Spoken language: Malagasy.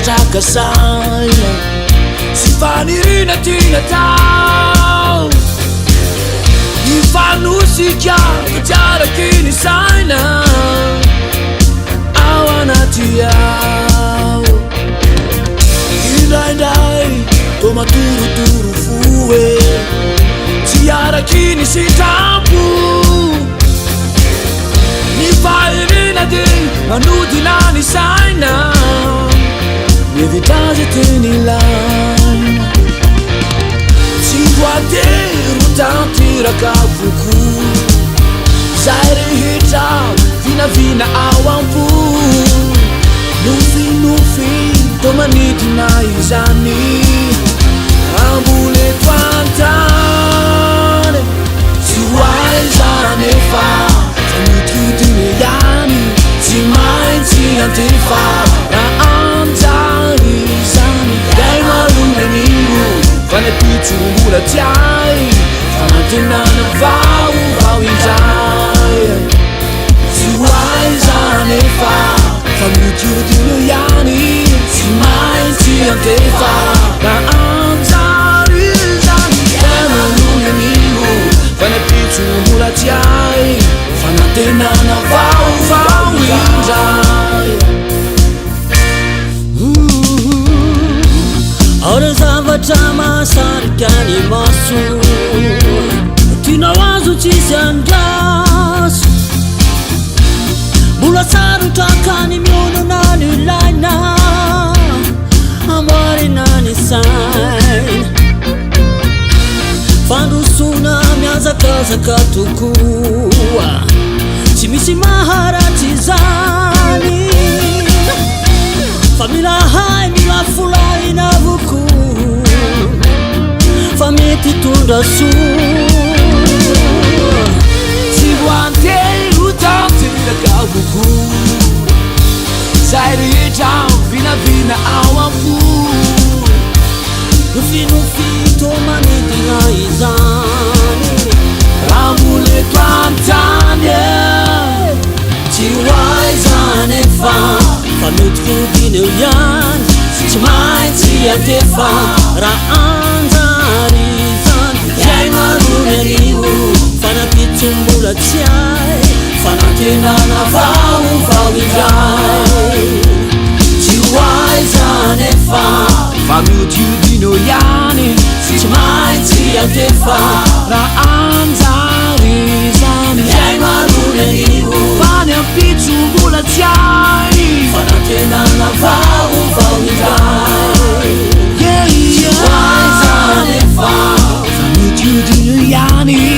zavatra saina sy fanirina tinatao ifanosika tiaraky ny saina ao anaty ao indraindray tô matorotoro foe tiaraky ny sitampo ny fahirina de manodina ny saina mievitazy teny laina tsy voatery tanteraka avoko zay rehetra vinavina ao ampo nofinofy tô manidina izany amboleto antany tsy hoaizany efa mitodiny ihany tsy maintsy antefa raha anjary zany day malonanio fanapitsombola tiay fanantenana vaovao indray tsy hoaizany efa fa mitodiny ihany tsy maintsy antefa raha anjary zany day malonanio fanapitsombola tiay fanantenana vaovao indray ora zavatra mahasarika ny maso tianao azo tsisy andraso mbola sarotra ka ny mionona ny laina amboarina ny saina fandrosona miazakazaka tokoa tsy misy maharatsy zany fa mila hay mila folaina avoko fa mety tondra soa tsy voantery tanteraka avoko zay rehetra vinavina ao ampo nofinofito manidina izany ramboleto antany tsy hoaizany efa fa mitodiny eo ihany tsy maintsy antefa raha anjary zany zay malonanio fanapitsombola tiay fanantenana vaovao indray tsy hoaizany efa fa mitodiny eo ihany tsy maintsy antefa raha anjary zany zay malonanio fanapitsombola tiay fanantenana vaovao indray tsy hoaizany efa fa mitodiny ihany